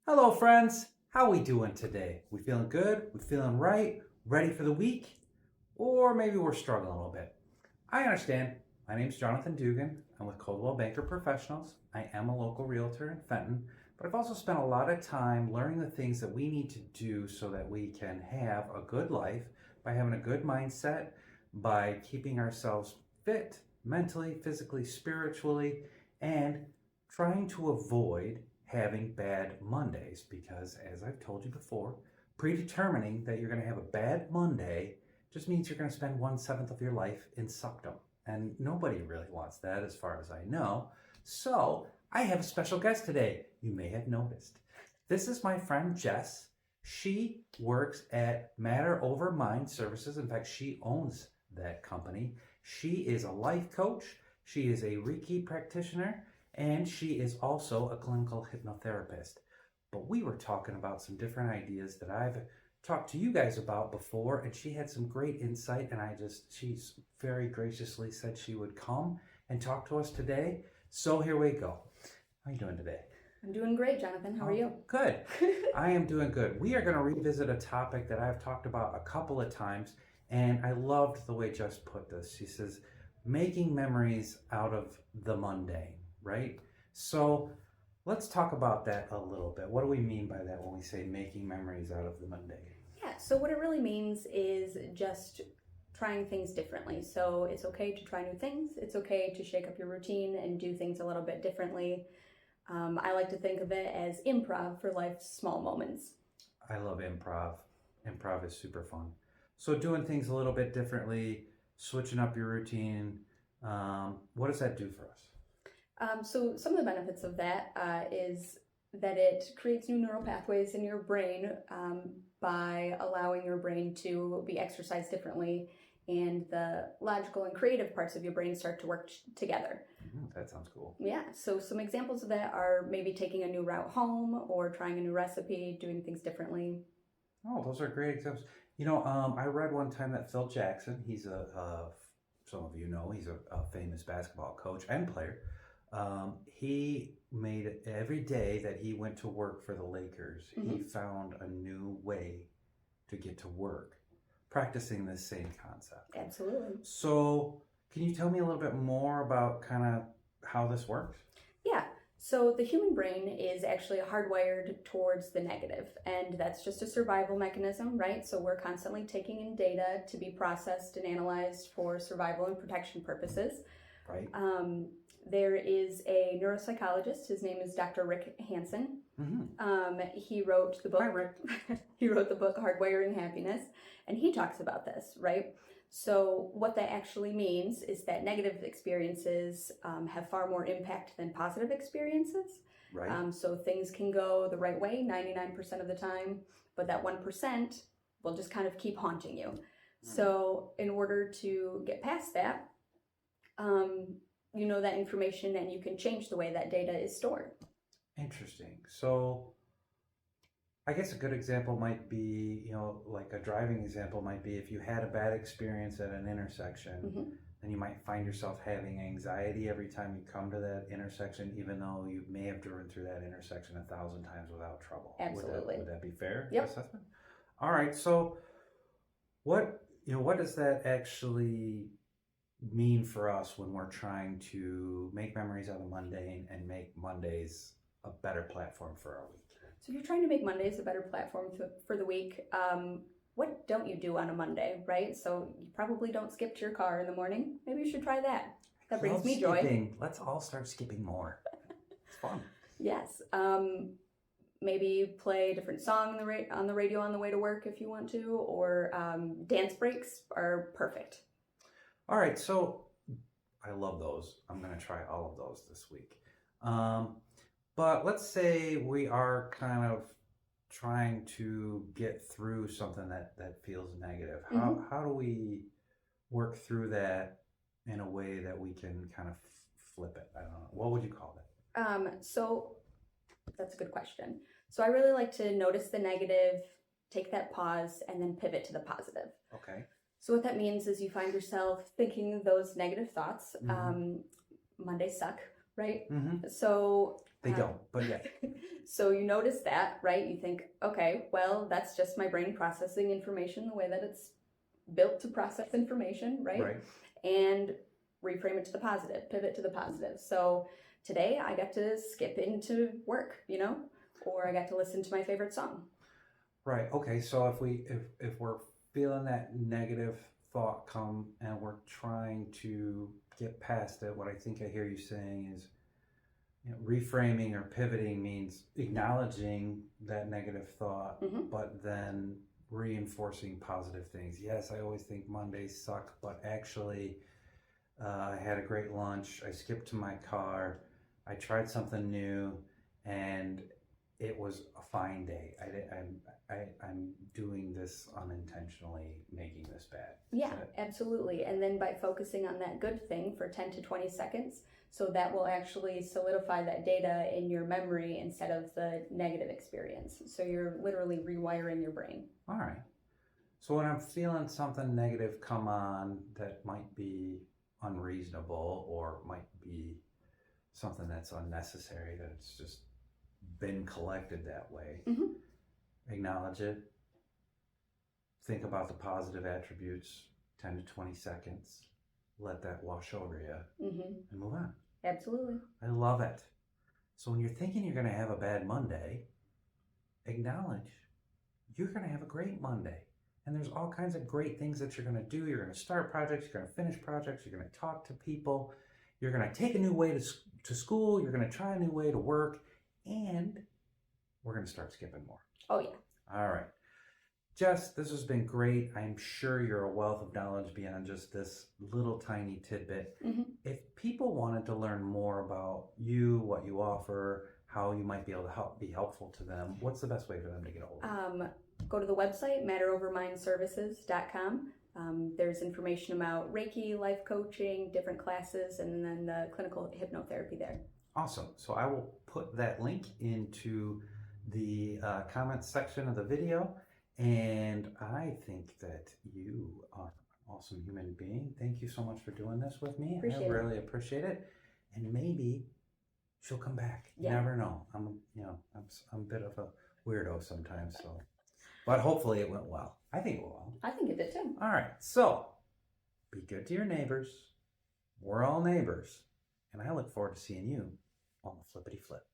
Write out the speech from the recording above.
Hello friends, how we doing today? We feeling good? We feeling right? Ready for the week? Or maybe we're struggling a little bit. I understand. My name's Jonathan Dugan. I'm with Coldwell Banker Professionals. I am a local realtor in Fenton, but I've also spent a lot of time learning the things that we need to do so that we can have a good life by having a good mindset, by keeping ourselves fit mentally, physically, spiritually, and trying to avoid having bad Mondays, because as I've told you before, predetermining that you're going to have a bad Monday just means you're going to spend 1/7 of your life in suckdom. And nobody really wants that as far as I know. So I have a special guest today. You may have noticed. This is my friend Jess. She works at Matter Over Mind Services. In fact, she owns that company. She is a life coach. She is a Reiki practitioner. And she is also a clinical hypnotherapist. But we were talking about some different ideas that I've talked to you guys about before, and she had some great insight, and she's very graciously said she would come and talk to us today. So here we go. How are you doing today? I'm doing great, Jonathan. How are you? Good. I am doing good. We are going to revisit a topic that I've talked about a couple of times, and I loved the way Jess put this. She says, making memories out of the mundane. Right? So let's talk about that a little bit. What do we mean by that when we say making memories out of the mundane? Yeah, so what it really means is just trying things differently. So it's okay to try new things. It's okay to shake up your routine and do things a little bit differently. I like to think of it as improv for life's small moments. I love improv. Improv is super fun. So doing things a little bit differently, switching up your routine, what does that do for us? So some of the benefits of that is that it creates new neural pathways in your brain by allowing your brain to be exercised differently, and the logical and creative parts of your brain start to work together. That sounds cool. Yeah, so some examples of that are maybe taking a new route home or trying a new recipe, doing things differently. Oh, those are great examples. I read one time that Phil Jackson, he's some of you know, he's a famous basketball coach and player. He made it every day that he went to work for the Lakers, he found a new way to get to work, practicing this same concept. Absolutely. So, can you tell me a little bit more about kind of how this works? Yeah. So the human brain is actually hardwired towards the negative, and that's just a survival mechanism, right? So we're constantly taking in data to be processed and analyzed for survival and protection purposes. Right. There is a neuropsychologist. His name is Dr. Rick Hansen. He wrote the book. Hi, Rick. He wrote the book Hardwiring Happiness, and he talks about this, right? So what that actually means is that negative experiences have far more impact than positive experiences. Right. So things can go the right way 99% of the time, but that 1% will just kind of keep haunting you. So in order to get past that, you know that information and you can change the way that data is stored. Interesting. So I guess a good example might be, like a driving example might be if you had a bad experience at an intersection, then you might find yourself having anxiety every time you come to that intersection, even though you may have driven through that intersection 1,000 times without trouble. Absolutely. Would that be fair? Yep. Assessment? All right. So what does that actually mean for us when we're trying to make memories out of the mundane and make Mondays a better platform for our week? So if you're trying to make Mondays a better platform for the week, what don't you do on a Monday, right? So you probably don't skip to your car in the morning. Maybe you should try that. That brings me joy. Let's all start skipping more. It's fun. Yes. Maybe play a different song on the radio on the way to work if you want to, or dance breaks are perfect. All right, so I love those. I'm going to try all of those this week. But let's say we are kind of trying to get through something that feels negative. How do we work through that in a way that we can kind of flip it? I don't know. What would you call it? So that's a good question. So I really like to notice the negative, take that pause, and then pivot to the positive. Okay. So what that means is you find yourself thinking those negative thoughts. Mondays suck, right? So They don't, but yeah. So you notice that, right? You think, okay, well, that's just my brain processing information the way that it's built to process information, right? Right. And reframe it to the positive, pivot to the positive. So today I got to skip into work, or I got to listen to my favorite song. Right. Okay. So if we're feeling that negative thought come and we're trying to get past it, what I think I hear you saying is, reframing or pivoting means acknowledging that negative thought, but then reinforcing positive things. Yes, I always think Mondays suck, but actually, I had a great lunch. I skipped to my car. I tried something new, and it was a fine day. I'm doing this unintentionally, making this bad. Yeah, absolutely. And then by focusing on that good thing for 10 to 20 seconds, so that will actually solidify that data in your memory instead of the negative experience. So you're literally rewiring your brain. All right. So when I'm feeling something negative come on that might be unreasonable or might be something that's unnecessary, that it's just been collected that way, acknowledge it, think about the positive attributes, 10 to 20 seconds, let that wash over you, and move on. Absolutely. I love it. So when you're thinking you're going to have a bad Monday, acknowledge you're going to have a great Monday. And there's all kinds of great things that you're going to do. You're going to start projects, you're going to finish projects, you're going to talk to people, you're going to take a new way to school, you're going to try a new way to work, and we're going to start skipping more. Oh, yeah. All right. Jess, this has been great. I'm sure you're a wealth of knowledge beyond just this little tiny tidbit. If people wanted to learn more about you, what you offer, how you might be able to be helpful to them, what's the best way for them to get a hold of you? Go to the website, matterovermindservices.com. There's information about Reiki, life coaching, different classes, and then the clinical hypnotherapy there. Awesome. So I will put that link into the comments section of the video. And I think that you are an awesome human being. Thank you so much for doing this with me. I really appreciate it. And maybe she'll come back. You never know. I'm a bit of a weirdo sometimes, so. But hopefully it went well. I think it went well. I think it did too. All right. So be good to your neighbors. We're all neighbors. And I look forward to seeing you on the Flippity Flip.